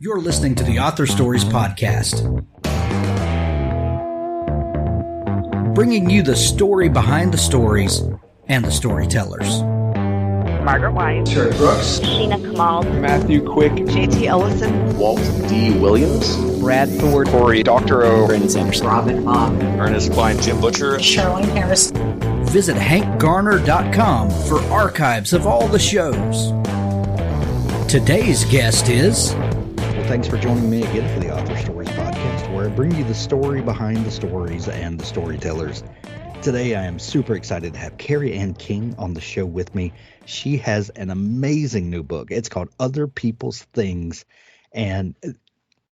You're listening to the Author Stories Podcast, bringing you the story behind the stories and the storytellers. Margaret White, Terry Brooks, Sheena Kamal, Matthew Quick, JT Ellison, Walt D. Williams, Brad Thor, Corey Doctorow, Brandon Sanderson, Robin Mom, Ernest Klein, Jim Butcher, Sherwin Harris. Visit hankgarner.com for archives of all the shows. Today's guest is... Well, thanks for joining me again for the Author Stories Podcast, where I bring you the story behind the stories and the storytellers. Today, I am super excited to have Kerry Anne King on the show with me. She has an amazing new book. It's called Other People's Things. And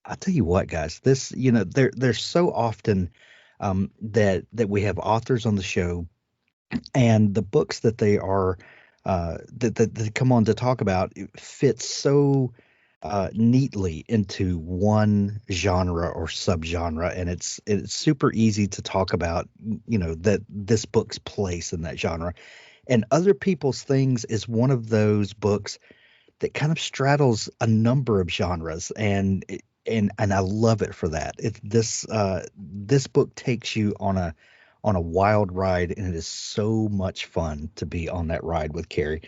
I'll tell you what, guys, this, there's so often that we have authors on the show, and the books that they are that they come on to talk about fit so neatly into one genre or subgenre, and it's super easy to talk about, that this book's place in that genre. And Other People's Things is one of those books that kind of straddles a number of genres, and I love it for that. This book takes you on a wild ride, and it is so much fun to be on that ride with Kerry.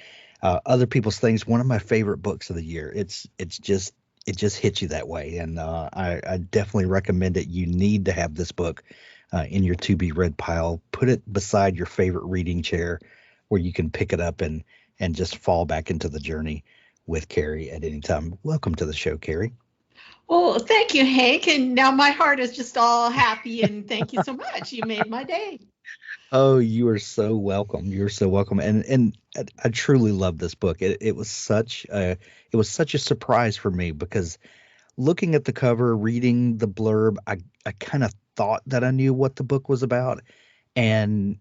Other People's Things, one of my favorite books of the year. It just hits you that way, and I definitely recommend it. You need to have this book in your to be read pile. Put it beside your favorite reading chair, where you can pick it up and just fall back into the journey with Kerry at any time. Welcome to the show, Kerry. Well, thank you, Hank. And now my heart is just all happy, and thank you so much. You made my day. Oh, you are so welcome. You're so welcome. And I truly love this book. It was such a surprise for me, because looking at the cover, reading the blurb, I kind of thought that I knew what the book was about, and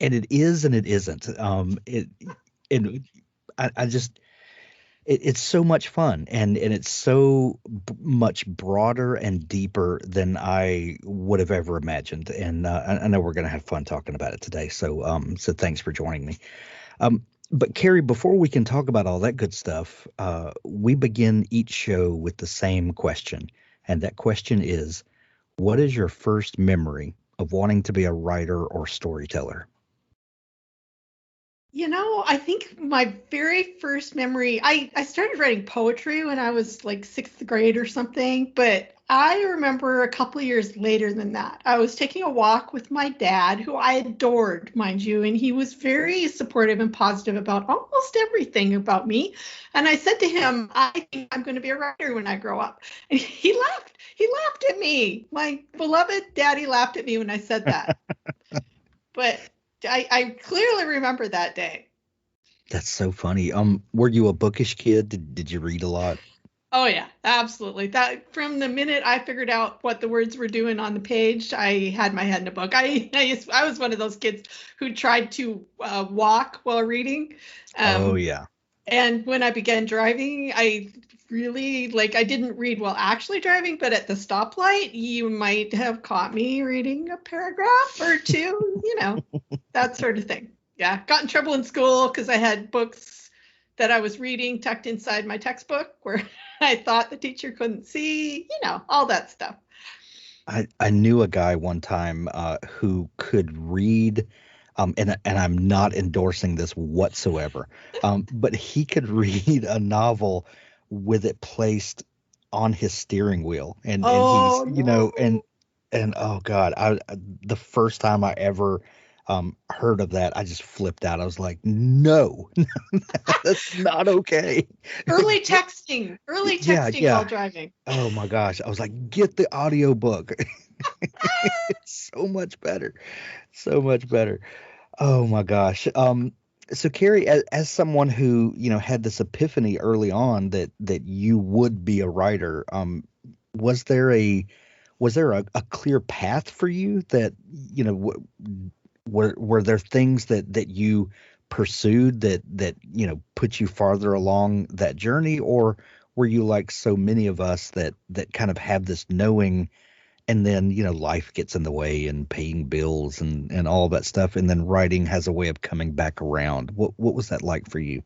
it is and it isn't. It's so much fun, and it's so much broader and deeper than I would have ever imagined. And I know we're going to have fun talking about it today. So thanks for joining me. But Kerry, before we can talk about all that good stuff, we begin each show with the same question. And that question is, what is your first memory of wanting to be a writer or storyteller? I think my very first memory, I started writing poetry when I was like sixth grade or something, but I remember a couple of years later than that. I was taking a walk with my dad, who I adored, mind you, and he was very supportive and positive about almost everything about me. And I said to him, I think I'm going to be a writer when I grow up. And he laughed. He laughed at me. My beloved daddy laughed at me when I said that. But I clearly remember that day. That's so funny. Were you a bookish kid? Did you read a lot? Oh yeah, absolutely. That from the minute I figured out what the words were doing on the page, I had my head in a book. I was one of those kids who tried to walk while reading. Oh yeah. And when I began driving, I really I didn't read while actually driving, but at the stoplight, you might have caught me reading a paragraph or two, that sort of thing. Yeah, got in trouble in school because I had books that I was reading tucked inside my textbook where I thought the teacher couldn't see, all that stuff. I knew a guy one time who could read, and I'm not endorsing this whatsoever, but he could read a novel with it placed on his steering wheel, and he's no. and oh God, the first time I ever heard of that, I just flipped out. I was like, no, that's not okay. Early texting Yeah. while driving. Oh my gosh, I was like, get the audio book. It's so much better. Oh my gosh. So Kerry, as someone who, had this epiphany early on that you would be a writer, was there a clear path for you that, were there things that you pursued that put you farther along that journey, or were you like so many of us that kind of have this knowing, and then life gets in the way and paying bills and all that stuff, and then writing has a way of coming back around? What was that like for you?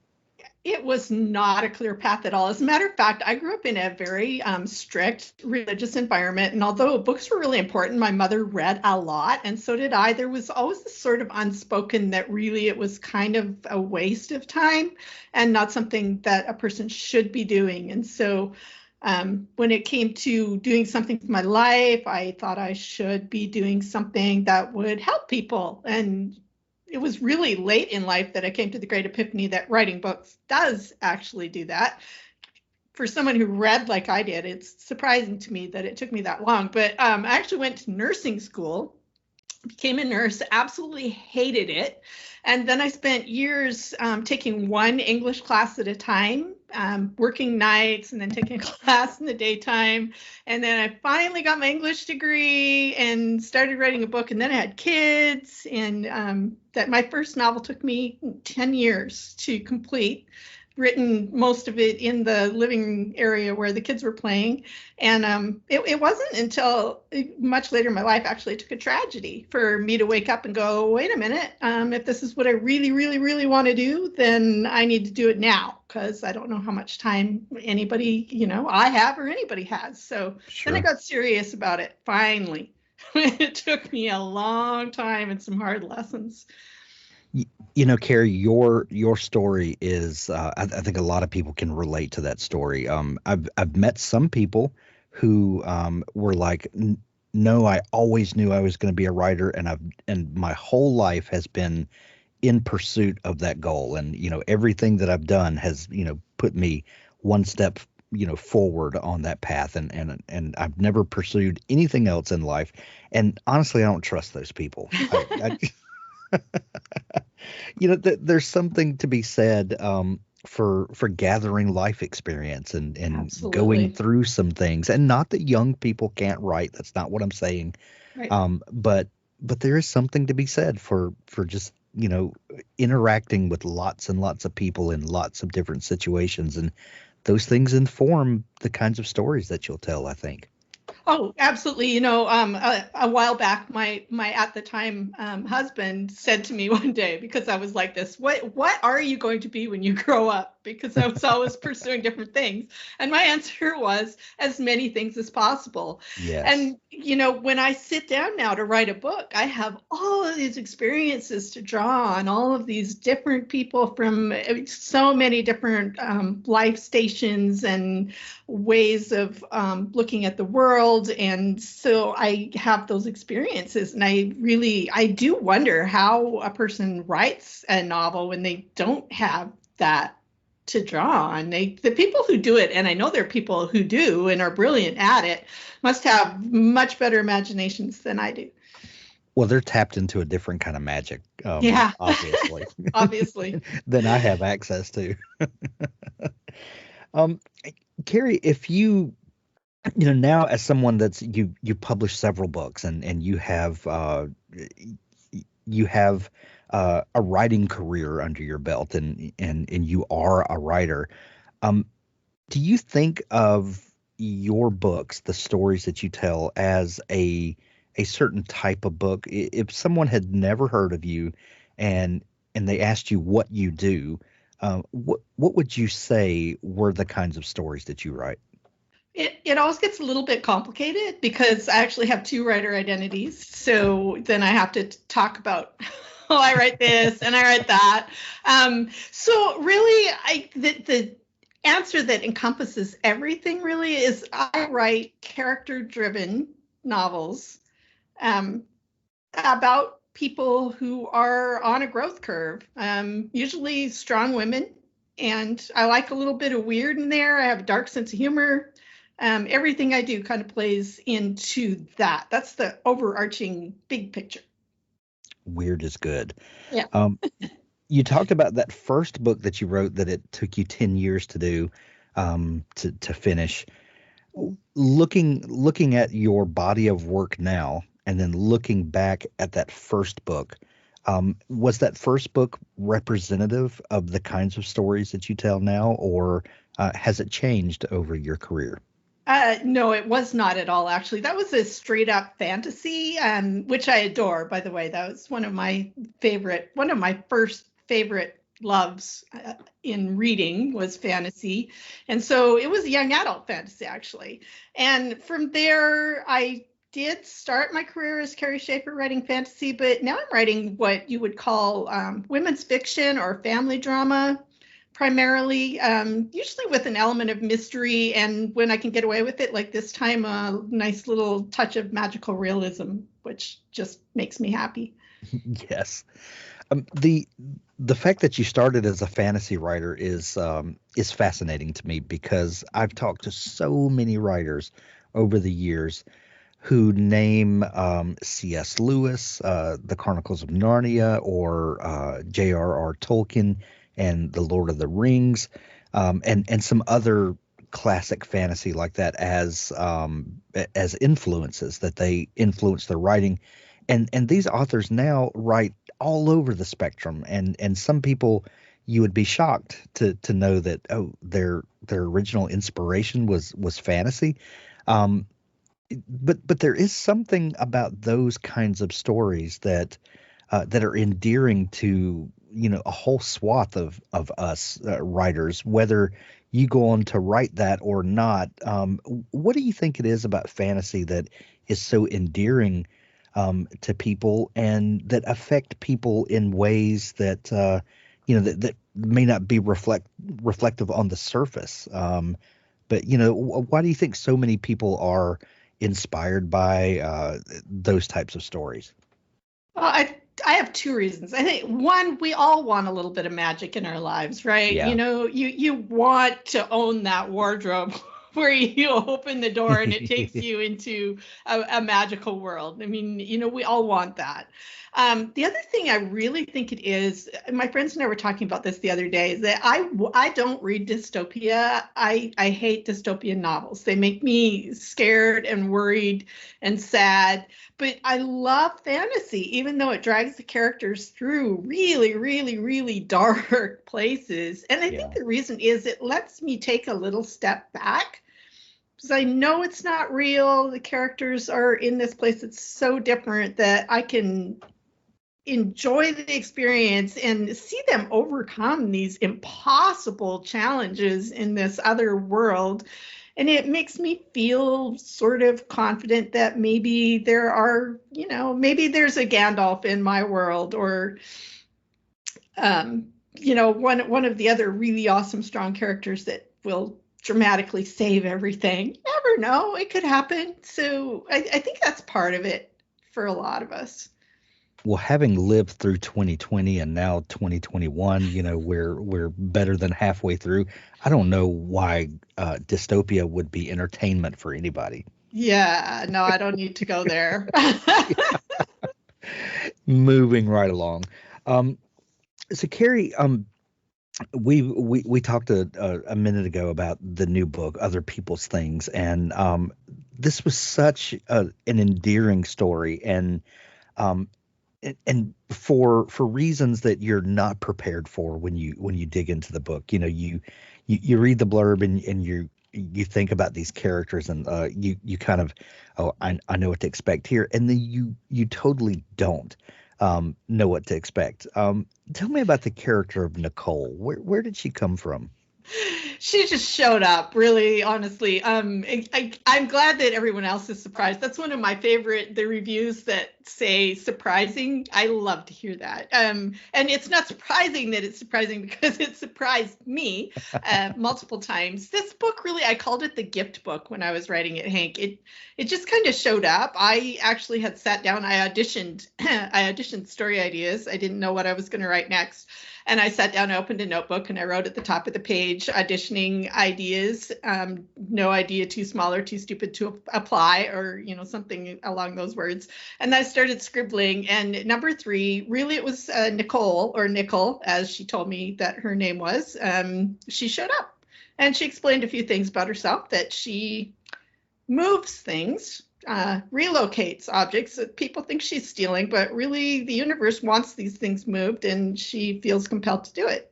It was not a clear path at all. As a matter of fact, I grew up in a very strict religious environment. And although books were really important, my mother read a lot, and so did I. There was always this sort of unspoken that really it was kind of a waste of time and not something that a person should be doing. And so when it came to doing something for my life, I thought I should be doing something that would help people. And it was really late in life that I came to the great epiphany that writing books does actually do that. For someone who read like I did, it's surprising to me that it took me that long. But I actually went to nursing school, became a nurse, absolutely hated it. And then I spent years taking one English class at a time, working nights and then taking a class in the daytime. And then I finally got my English degree and started writing a book. And then I had kids. And that my first novel took me 10 years to complete, written most of it in the living area where the kids were playing. And it wasn't until much later in my life, actually, it took a tragedy for me to wake up and go, wait a minute, if this is what I really, really, really want to do, then I need to do it now, because I don't know how much time anybody, I have or anybody has. So Then I got serious about it, finally. It took me a long time and some hard lessons. Kerry, your story is, I think a lot of people can relate to that story. I've met some people who were like, no, I always knew I was going to be a writer, and my whole life has been in pursuit of that goal. And, everything that I've done has, put me one step, forward on that path. And I've never pursued anything else in life. And honestly, I don't trust those people. There's something to be said for gathering life experience and going through some things. And not that young people can't write. That's not what I'm saying. Right. But there is something to be said for just, interacting with lots and lots of people in lots of different situations. And those things inform the kinds of stories that you'll tell, I think. Oh, absolutely. A while back, my at the time husband said to me one day, because I was like this, what are you going to be when you grow up? Because I was always pursuing different things. And my answer was as many things as possible. Yes. And, when I sit down now to write a book, I have all of these experiences to draw on, all of these different people from so many different life stations and ways of looking at the world. And so I have those experiences, and I do wonder how a person writes a novel when they don't have that to draw on. The people who do it, and I know there are people who do and are brilliant at it, must have much better imaginations than I do. Well, they're tapped into a different kind of magic, obviously. Obviously. than I have access to. Carrie, if you now as someone that's you publish several books and you have a writing career under your belt and you are a writer, do you think of your books, the stories that you tell, as a certain type of book? If someone had never heard of you and they asked you what you do, what would you say were the kinds of stories that you write? It always gets a little bit complicated because I actually have two writer identities. So then I have to talk about, I write this and I write that. So really, the answer that encompasses everything really is I write character-driven novels about people who are on a growth curve, usually strong women. And I like a little bit of weird in there. I have a dark sense of humor. Everything I do kind of plays into that. That's the overarching big picture. Weird is good. Yeah. You talked about that first book that you wrote that it took you 10 years to do, to finish. Looking at your body of work now, and then looking back at that first book, was that first book representative of the kinds of stories that you tell now, or has it changed over your career? No, it was not at all, actually. That was a straight up fantasy, which I adore, by the way. That was one of my first favorite loves in reading was fantasy. And so it was young adult fantasy, actually. And from there, I did start my career as Carrie Schaefer writing fantasy, but now I'm writing what you would call women's fiction or family drama, primarily, usually with an element of mystery. And when I can get away with it, like this time, a nice little touch of magical realism, which just makes me happy. Yes. The fact that you started as a fantasy writer is fascinating to me, because I've talked to so many writers over the years who name C.S. Lewis, The Chronicles of Narnia, or J.R.R. Tolkien and The Lord of the Rings, and some other classic fantasy like that as influences, that they influence their writing. And these authors now write all over the spectrum, and some people, you would be shocked to know that, oh, their original inspiration was fantasy. But there is something about those kinds of stories that are endearing to, a whole swath of us writers, whether you go on to write that or not. What do you think it is about fantasy that is so endearing to people, and that affect people in ways that that may not be reflective on the surface? But why do you think so many people are inspired by those types of stories? Well, I have two reasons. I think one, we all want a little bit of magic in our lives, right? Yeah. You want to own that wardrobe where you open the door and it takes you into a magical world. I mean, we all want that. The other thing I really think it is, my friends and I were talking about this the other day, is that I don't read dystopia. I hate dystopian novels. They make me scared and worried and sad. But I love fantasy, even though it drags the characters through really, really, really dark places. And I think the reason is it lets me take a little step back, because I know it's not real. The characters are in this place that's so different that I can enjoy the experience and see them overcome these impossible challenges in this other world. And it makes me feel sort of confident that maybe there are, maybe there's a Gandalf in my world, or, one of the other really awesome, strong characters that will dramatically save everything. Never know, it could happen. So I think that's part of it for a lot of us. Well, having lived through 2020 and now 2021, we're better than halfway through. I don't know why dystopia would be entertainment for anybody. Yeah, no, I don't need to go there. Moving right along. So Kerry, we talked a minute ago about the new book, Other People's Things, and this was such an endearing story, and for reasons that you're not prepared for when you dig into the book. You read the blurb and you think about these characters, and you kind of, I know what to expect here, and then you totally don't know what to expect. Tell me about the character of Nicole. Where did she come from? She just showed up, really, honestly. I'm glad that everyone else is surprised. That's one of my favorite, the reviews that say surprising. I love to hear that. And it's not surprising that it's surprising, because it surprised me multiple times. This book, really, I called it the gift book when I was writing it, Hank. It just kind of showed up. I actually had sat down, I auditioned story ideas. I didn't know what I was going to write next. And I sat down, I opened a notebook, and I wrote at the top of the page, auditioning ideas, no idea too small or too stupid to apply, or, something along those words. And I started scribbling. And number 3, really, it was Nicole, or Nicole, as she told me that her name was. She showed up, and she explained a few things about herself, that she moves things, relocates objects that people think she's stealing, but really the universe wants these things moved, and she feels compelled to do it.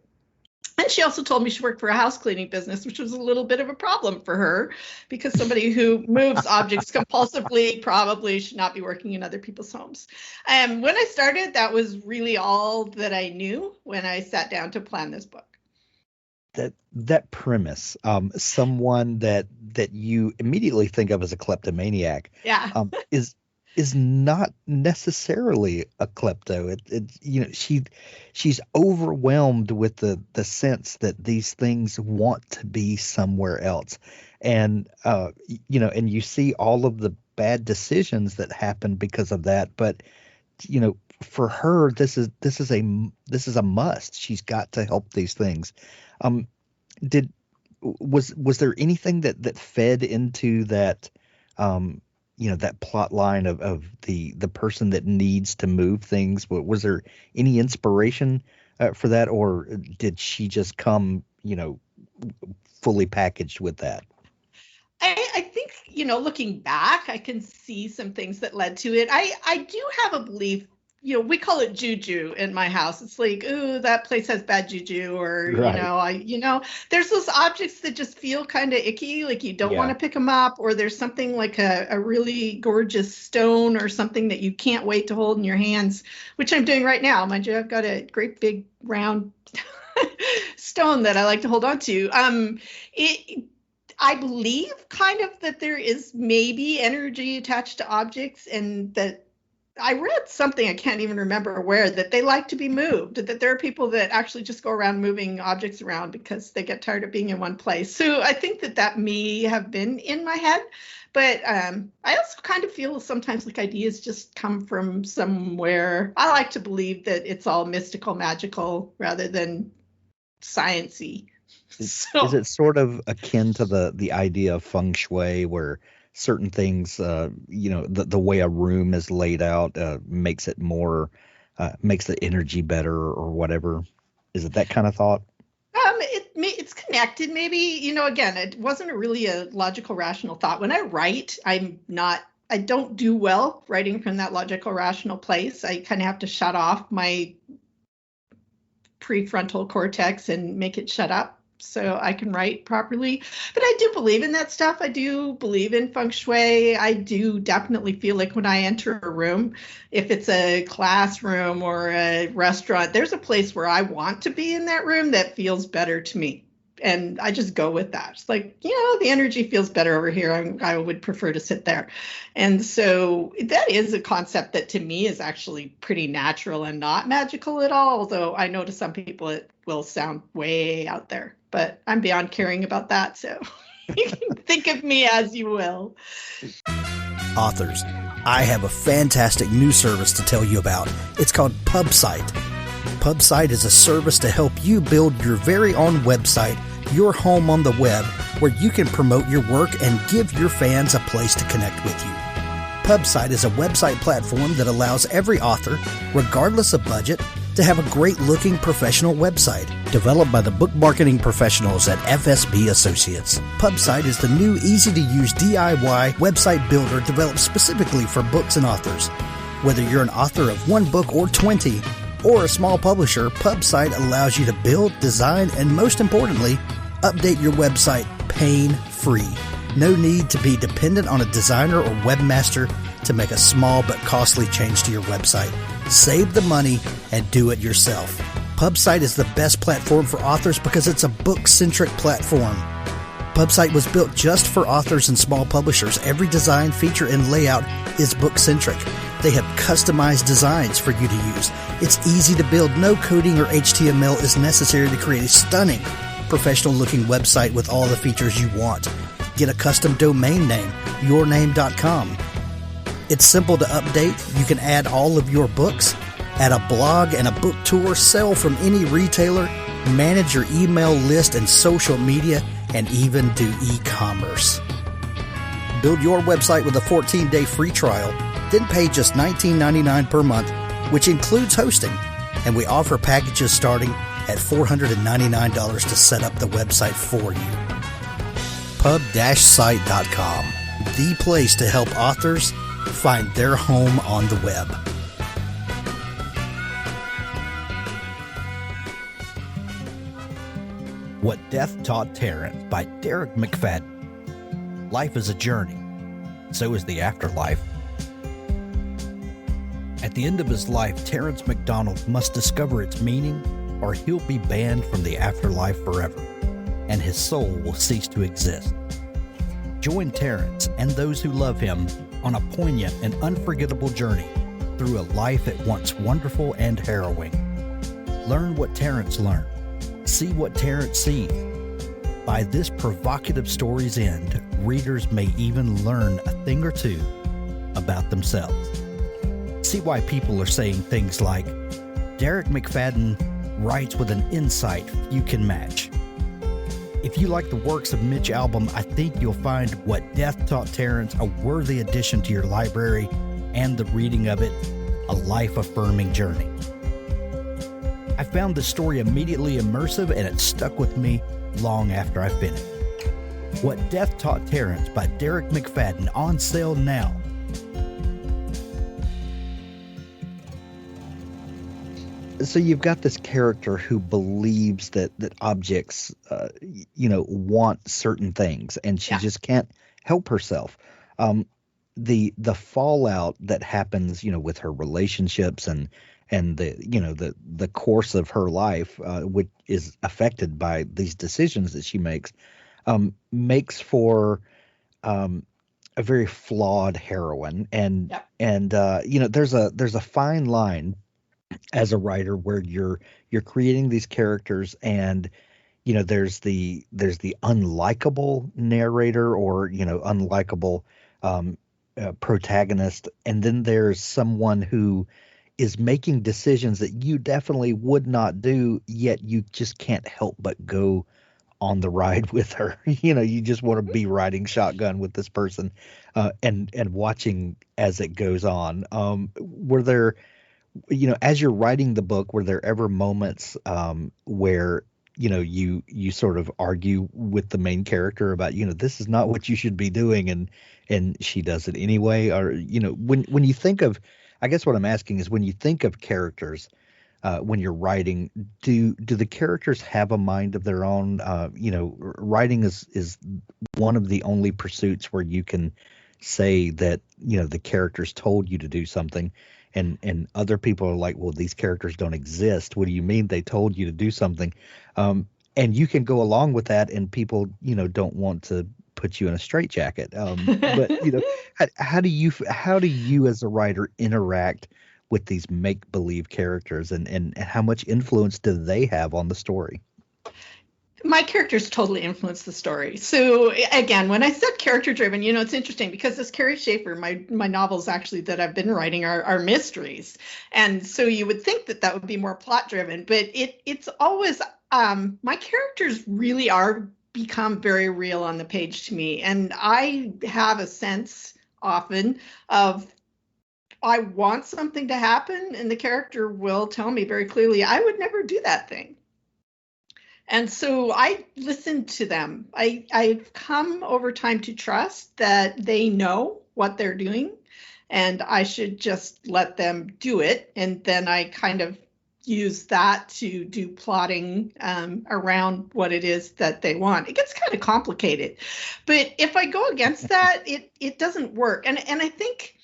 And she also told me she worked for a house cleaning business, which was a little bit of a problem for her because somebody who moves objects compulsively probably should not be working in other people's homes. When I started, that was really all that I knew when I sat down to plan this book. That premise, someone that you immediately think of as a kleptomaniac, Yeah. is not necessarily a klepto. She's overwhelmed with the sense that these things want to be somewhere else, and and you see all of the bad decisions that happen because of that. But for her, this is a must. She's got to help these things. Was there anything that fed into that? That plot line of the person that needs to move things? Was there any inspiration for that, or did she just come, fully packaged with that? I think, looking back, I can see some things that led to it. I do have a belief, we call it juju in my house. It's like, ooh, that place has bad juju, or, Right. there's those objects that just feel kind of icky, like you don't want to pick them up, or there's something like a really gorgeous stone or something that you can't wait to hold in your hands, which I'm doing right now. Mind you, I've got a great big round stone that I like to hold on to. I believe kind of that there is maybe energy attached to objects, and that I read something, I can't even remember where, that they like to be moved, that there are people that actually just go around moving objects around because they get tired of being in one place. So I think that may have been in my head. But I also kind of feel sometimes like ideas just come from somewhere. I like to believe that it's all mystical, magical, rather than sciencey. Is it sort of akin to the idea of feng shui, where certain things, the way a room is laid out makes it more, makes the energy better or whatever? Is it that kind of thought? It's connected, maybe. Again, it wasn't really a logical, rational thought. When I write, I don't do well writing from that logical, rational place. I kind of have to shut off my prefrontal cortex and make it shut up so I can write properly. But I do believe in that stuff. I do believe in feng shui. I do definitely feel like when I enter a room, if it's a classroom or a restaurant, there's a place where I want to be in that room that feels better to me. And I just go with that. It's like, the energy feels better over here. I would prefer to sit there. And so that is a concept that to me is actually pretty natural and not magical at all. Although I know to some people it will sound way out there, but I'm beyond caring about that. So you can think of me as you will. Authors, I have a fantastic new service to tell you about. It's called PubSite. PubSite is a service to help you build your very own website, your home on the web, where you can promote your work and give your fans a place to connect with you. PubSite is a website platform that allows every author, regardless of budget, to have a great-looking professional website, developed by the book marketing professionals at FSB Associates. PubSite is the new, easy-to-use DIY website builder developed specifically for books and authors. Whether you're an author of one book or 20, or a small publisher, PubSite allows you to build, design, and most importantly, update your website pain-free. No need to be dependent on a designer or webmaster to make a small but costly change to your website. Save the money and do it yourself. PubSite is the best platform for authors because it's a book-centric platform. PubSite was built just for authors and small publishers. Every design, feature, and layout is book-centric. They have customized designs for you to use. It's easy to build. No coding or HTML is necessary to create a stunning, professional-looking website with all the features you want. Get a custom domain name, yourname.com. It's simple to update. You can add all of your books, add a blog and a book tour, sell from any retailer, manage your email list and social media, and even do e-commerce. Build your website with a 14-day free trial, then pay just $19.99 per month, which includes hosting. And we offer packages starting at $499 to set up the website for you. Pub-site.com, the place to help authors find their home on the web. What Death Taught Terrence by Derek McFadden. Life is a journey. So is the afterlife. At the end of his life, Terrence McDonald must discover its meaning, or he'll be banned from the afterlife forever, and his soul will cease to exist. Join Terrence and those who love him on a poignant and unforgettable journey through a life at once wonderful and harrowing. Learn what Terrence learned. See what Terrence sees. By this provocative story's end, readers may even learn a thing or two about themselves. See why people are saying things like, Derek McFadden writes with an insight few can match. If you like the works of Mitch Albom, I think you'll find What Death Taught Terrence a worthy addition to your library, and the reading of it a life-affirming journey. I found the story immediately immersive, and it stuck with me long after I finished. What Death Taught Terrence by Derek McFadden, on sale now. So you've got this character who believes that objects, want certain things, and she just can't help herself. The fallout that happens, with her relationships and the course of her life, which is affected by these decisions that she makes for a very flawed heroine. And there's a fine line as a writer where you're creating these characters, and there's the unlikable narrator or unlikable protagonist, and then there's someone who is making decisions that you definitely would not do, yet you just can't help but go on the ride with her. You just want to be riding shotgun with this person, and watching as it goes on. Were there, as you're writing the book, were there ever moments where you sort of argue with the main character about, this is not what you should be doing, and she does it anyway? Or, when you think of, I guess what I'm asking is, when you think of characters, when you're writing, do the characters have a mind of their own? Writing is one of the only pursuits where you can say that, the characters told you to do something, and other people are like, well, these characters don't exist. What do you mean they told you to do something? And you can go along with that, and people, don't want to put you in a straitjacket. But how do you as a writer interact with these make-believe characters, and how much influence do they have on the story? My characters totally influence the story. So again, when I said character driven, it's interesting because as Carrie Schaefer, my novels actually that I've been writing are mysteries. And so you would think that would be more plot driven, but it's always, my characters really are become very real on the page to me. And I have a sense often of, I want something to happen, and the character will tell me very clearly, I would never do that thing. And so I listen to them. I've come over time to trust that they know what they're doing, and I should just let them do it. And then I kind of use that to do plotting around what it is that they want. It gets kind of complicated. But if I go against that, it doesn't work. And I think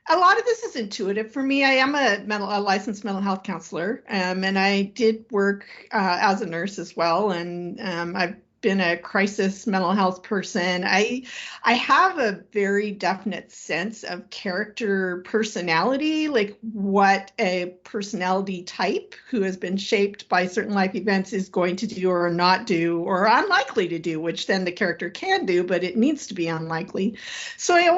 a lot of this is intuitive for me. I am a licensed mental health counselor, and I did work as a nurse as well. And I've been a crisis mental health person. I have a very definite sense of character personality, like what a personality type who has been shaped by certain life events is going to do or not do or unlikely to do, which then the character can do, but it needs to be unlikely. So I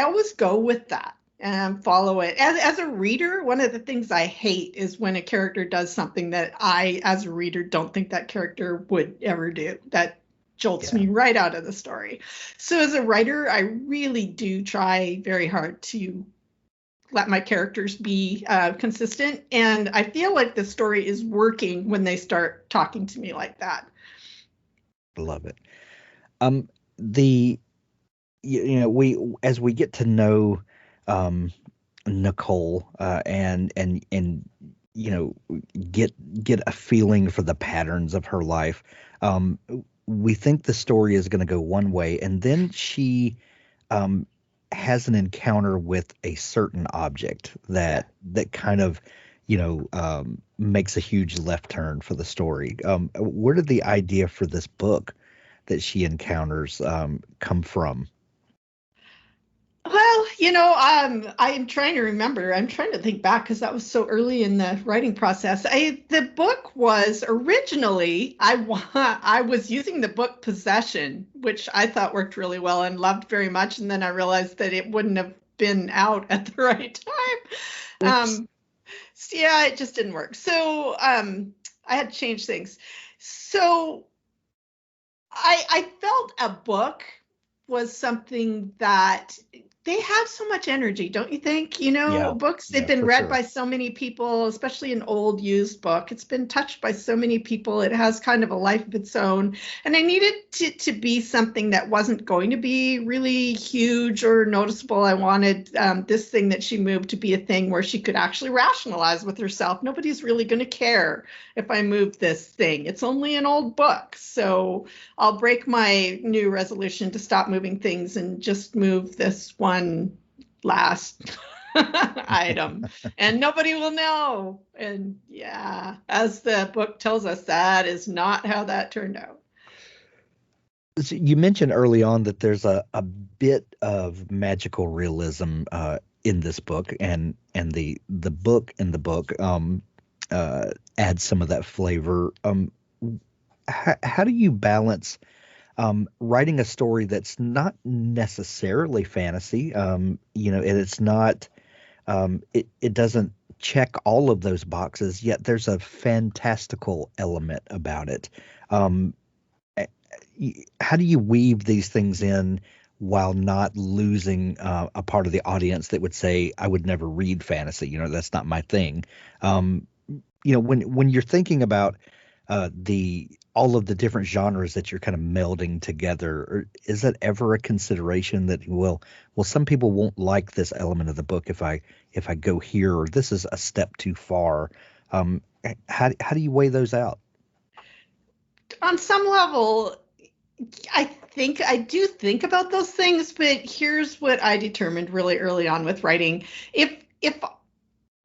always go with that and follow it. As a reader, one of the things I hate is when a character does something that I, as a reader, don't think that character would ever do. That jolts me right out of the story. So as a writer, I really do try very hard to let my characters be consistent. And I feel like the story is working when they start talking to me like that. Love it. We as we get to know Nicole and get a feeling for the patterns of her life. We think the story is going to go one way, and then she has an encounter with a certain object that kind of makes a huge left turn for the story. Where did the idea for this book that she encounters come from? Well, I am trying to remember. I'm trying to think back because that was so early in the writing process. The book was originally, I was using the book Possession, which I thought worked really well and loved very much. And then I realized that it wouldn't have been out at the right time. Yeah, it just didn't work. So I had to change things. So I felt a book was something that they have so much energy, don't you think? Books, they've been read by so many people, especially an old used book. It's been touched by so many people. It has kind of a life of its own. And I needed to be something that wasn't going to be really huge or noticeable. I wanted this thing that she moved to be a thing where she could actually rationalize with herself. Nobody's really going to care if I move this thing. It's only an old book. So I'll break my new resolution to stop moving things and just move this one last item, and nobody will know. And yeah, as the book tells us, that is not how that turned out. So you mentioned early on that there's a bit of magical realism in this book, and the book adds some of that flavor. How do you balance writing a story that's not necessarily fantasy, and it's not, it doesn't check all of those boxes, yet there's a fantastical element about it. How do you weave these things in while not losing a part of the audience that would say, I would never read fantasy, that's not my thing. When you're thinking about all of the different genres that you're kind of melding together, or is that ever a consideration that some people won't like this element of the book if I go here, or this is a step too far? How do you weigh those out? On some level, I do think about those things, but here's what I determined really early on with writing.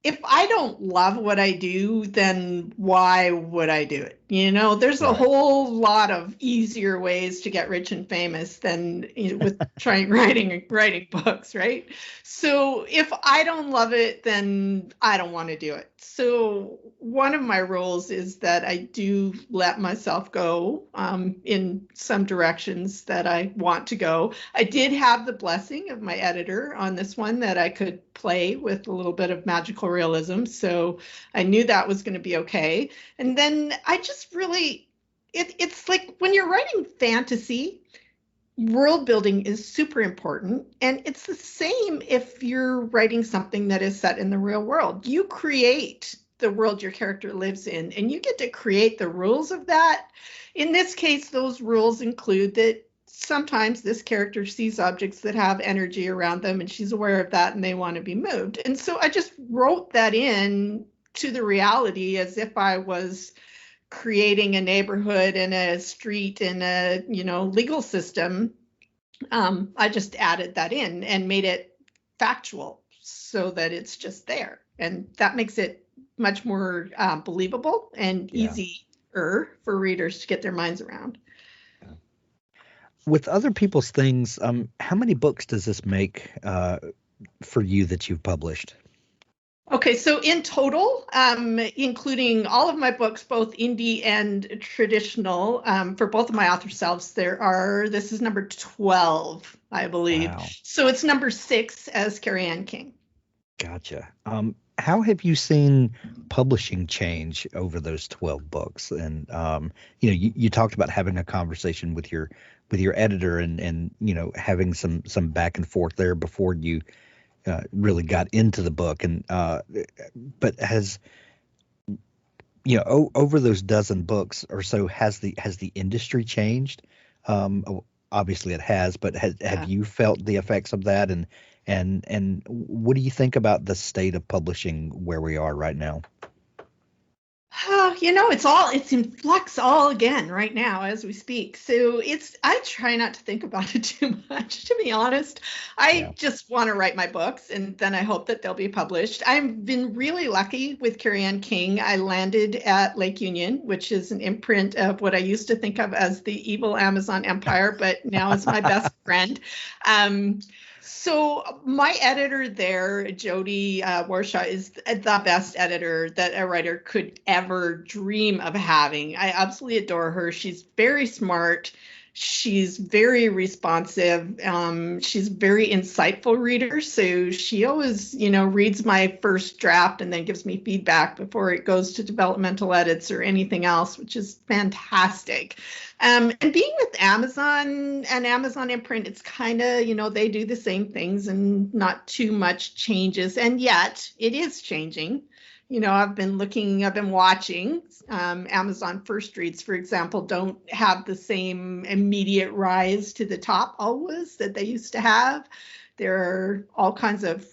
If I don't love what I do, then why would I do it? There's a whole lot of easier ways to get rich and famous than with writing books, right? So if I don't love it, then I don't want to do it. So one of my rules is that I do let myself go in some directions that I want to go. I did have the blessing of my editor on this one that I could play with a little bit of magical realism. So I knew that was going to be okay. And then I just really, it's like when you're writing fantasy, world building is super important. And it's the same if you're writing something that is set in the real world. You create the world your character lives in, and you get to create the rules of that. In this case, those rules include that sometimes this character sees objects that have energy around them, and she's aware of that, and they want to be moved. And so I just wrote that in to the reality as if I was creating a neighborhood and a street and a legal system. I just added that in and made it factual so that it's just there, and that makes it much more believable and easier for readers to get their minds around. With other people's things, how many books does this make for you that you've published? Okay, so in total, including all of my books, both indie and traditional, for both of my author selves, this is number 12, I believe. Wow. So it's number 6 as Kerry Anne King. Gotcha. How have you seen publishing change over those 12 books? And you talked about having a conversation with your editor and having some back and forth there before you really got into the book. And but has over those dozen books or so, has the industry changed? Obviously it has, but have you felt the effects of that? And what do you think about the state of publishing where we are right now? Oh, it's in flux all again right now as we speak. So I try not to think about it too much, to be honest. Yeah. I just want to write my books and then I hope that they'll be published. I've been really lucky with Kerry Anne King. I landed at Lake Union, which is an imprint of what I used to think of as the evil Amazon empire, but now is my best friend. So my editor there, Jody Warshaw, is the best editor that a writer could ever dream of having. I absolutely adore her. She's very smart. She's very responsive. She's a very insightful reader. So she always, reads my first draft and then gives me feedback before it goes to developmental edits or anything else, which is fantastic. And being with Amazon and Amazon imprint, it's kind of, they do the same things and not too much changes. And yet it is changing. I've been watching. Amazon first reads, for example, don't have the same immediate rise to the top always that they used to have. There are all kinds of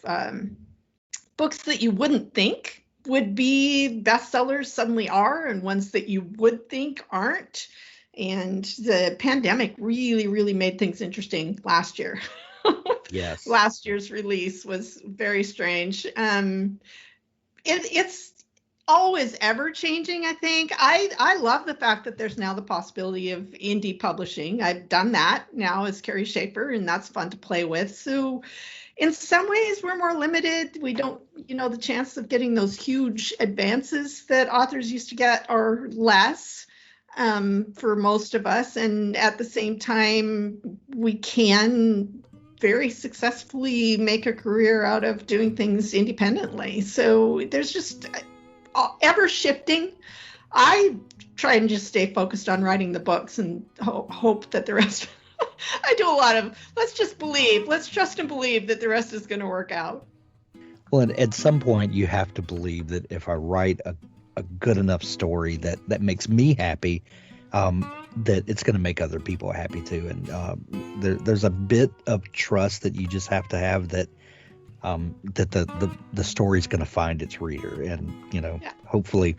books that you wouldn't think would be bestsellers suddenly are, and ones that you would think aren't. And the pandemic really, really made things interesting last year. Yes. Last year's release was very strange. It's always ever changing, I think. I love the fact that there's now the possibility of indie publishing. I've done that now as Carrie Schaefer, and that's fun to play with. So in some ways, we're more limited. We don't, the chance of getting those huge advances that authors used to get are less for most of us. And at the same time, we can very successfully make a career out of doing things independently. So there's just ever shifting. I try and just stay focused on writing the books and hope that the rest, I do a lot of, let's trust and believe that the rest is going to work out. Well, and at some point you have to believe that if I write a good enough story that makes me happy, that it's going to make other people happy too. And there's a bit of trust that you just have to have that the story's going to find its reader, and hopefully,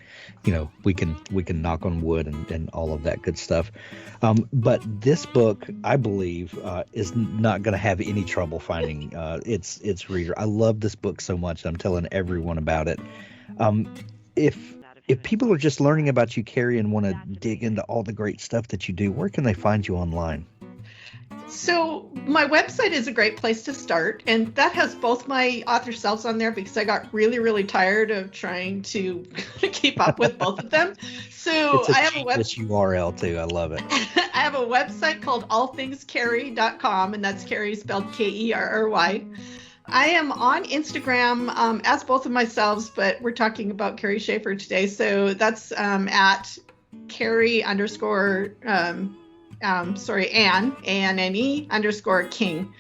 we can knock on wood and all of that good stuff. But this book, I believe, is not going to have any trouble finding its reader. I love this book so much. I'm telling everyone about it. If people are just learning about you, Kerry, and want to dig into all the great stuff that you do, where can they find you online? So my website is a great place to start, and that has both my author selves on there because I got really, really tired of trying to keep up with both of them. So I have a URL too. I love it. I have a website called allthingskerry.com, and that's Kerry spelled Kerry. I am on Instagram as both of myself, but we're talking about Kerry Schaefer today. So that's at Kerry Anne, King,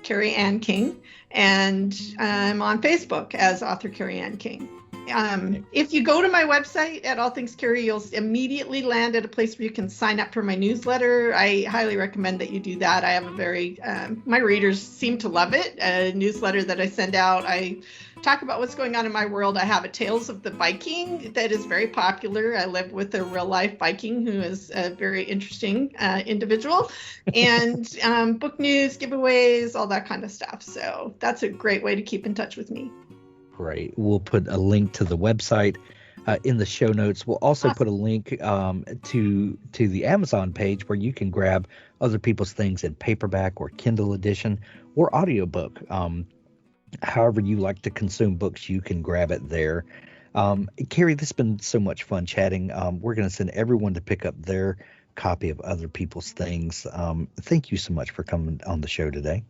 Kerry Anne King. And I'm on Facebook as author Kerry Anne King. If you go to my website at All Things Kerry, you'll immediately land at a place where you can sign up for my newsletter. I highly recommend that you do that. I have my readers seem to love it. A newsletter that I send out. I talk about what's going on in my world. I have a Tales of the Viking that is very popular. I live with a real life Viking who is a very interesting individual, and book news, giveaways, all that kind of stuff. So that's a great way to keep in touch with me. Great. We'll put a link to the website in the show notes. We'll also put a link to the Amazon page where you can grab other people's things in paperback or Kindle edition or audiobook. However you like to consume books, you can grab it there. Kerry, this has been so much fun chatting. We're going to send everyone to pick up their copy of other people's things. Thank you so much for coming on the show today.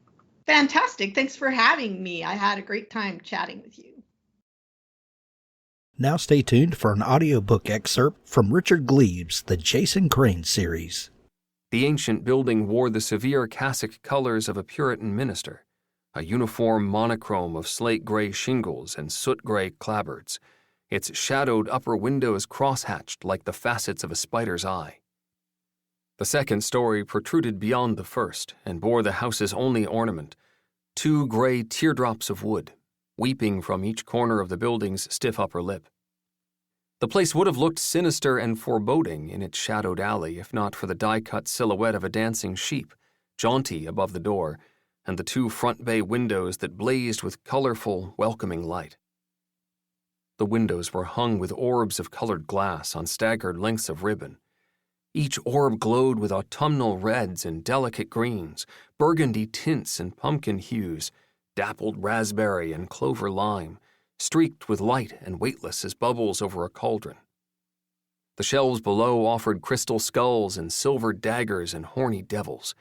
Fantastic. Thanks for having me. I had a great time chatting with you. Now stay tuned for an audiobook excerpt from Richard Gleaves' The Jason Crane series. The ancient building wore the severe cassock colors of a Puritan minister, a uniform monochrome of slate-gray shingles and soot-gray clapboards, its shadowed upper windows cross-hatched like the facets of a spider's eye. The second story protruded beyond the first and bore the house's only ornament, 2 gray teardrops of wood, weeping from each corner of the building's stiff upper lip. The place would have looked sinister and foreboding in its shadowed alley if not for the die-cut silhouette of a dancing sheep, jaunty above the door, and the 2 front bay windows that blazed with colorful, welcoming light. The windows were hung with orbs of colored glass on staggered lengths of ribbon. Each orb glowed with autumnal reds and delicate greens, burgundy tints and pumpkin hues, dappled raspberry and clover lime, streaked with light and weightless as bubbles over a cauldron. The shelves below offered crystal skulls and silver daggers and horny devils,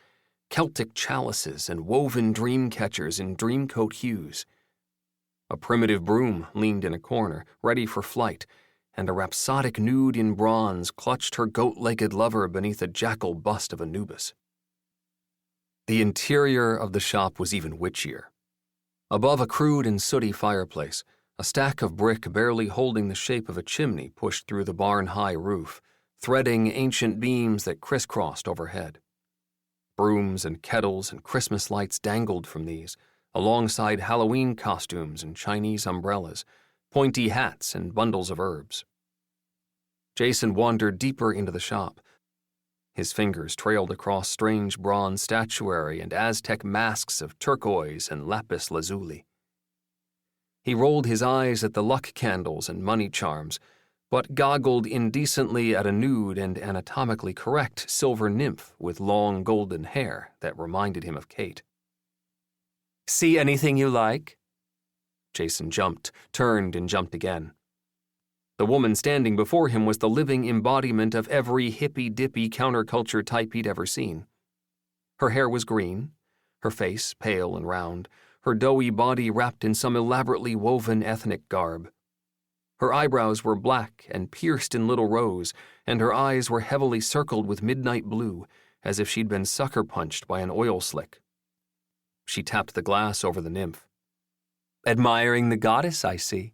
Celtic chalices and woven dream catchers in dreamcoat hues. A primitive broom leaned in a corner, ready for flight, and a rhapsodic nude in bronze clutched her goat-legged lover beneath a jackal bust of Anubis. The interior of the shop was even witchier. Above a crude and sooty fireplace, a stack of brick barely holding the shape of a chimney pushed through the barn-high roof, threading ancient beams that crisscrossed overhead. Brooms and kettles and Christmas lights dangled from these, alongside Halloween costumes and Chinese umbrellas, pointy hats and bundles of herbs. Jason wandered deeper into the shop. His fingers trailed across strange bronze statuary and Aztec masks of turquoise and lapis lazuli. He rolled his eyes at the luck candles and money charms, but goggled indecently at a nude and anatomically correct silver nymph with long golden hair that reminded him of Kate. "See anything you like?" Jason jumped, turned, and jumped again. The woman standing before him was the living embodiment of every hippy-dippy counterculture type he'd ever seen. Her hair was green, her face pale and round, her doughy body wrapped in some elaborately woven ethnic garb. Her eyebrows were black and pierced in little rows, and her eyes were heavily circled with midnight blue, as if she'd been sucker-punched by an oil slick. She tapped the glass over the nymph. "Admiring the goddess, I see."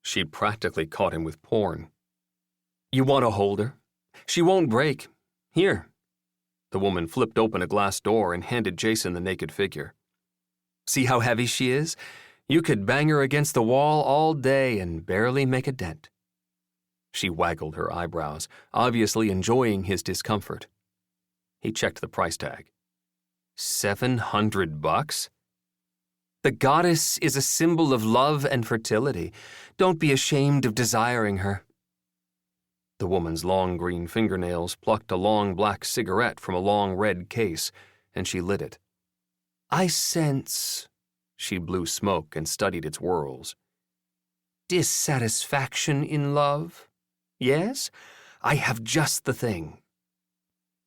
She'd practically caught him with porn. "You want to hold her? She won't break. Here." The woman flipped open a glass door and handed Jason the naked figure. "See how heavy she is? You could bang her against the wall all day and barely make a dent." She waggled her eyebrows, obviously enjoying his discomfort. He checked the price tag. $700? "The goddess is a symbol of love and fertility. Don't be ashamed of desiring her." The woman's long green fingernails plucked a long black cigarette from a long red case, and she lit it. "I sense," she blew smoke and studied its whorls, "dissatisfaction in love? Yes? I have just the thing."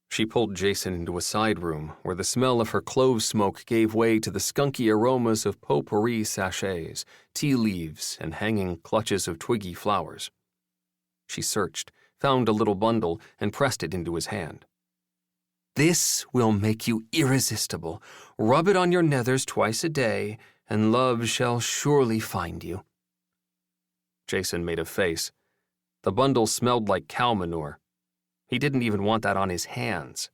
She pulled Jason into a side room where the smell of her clove smoke gave way to the skunky aromas of potpourri sachets, tea leaves, and hanging clutches of twiggy flowers. She searched, found a little bundle, and pressed it into his hand. "This will make you irresistible. Rub it on your nethers twice a day, and love shall surely find you." Jason made a face. The bundle smelled like cow manure. He didn't even want that on his hands.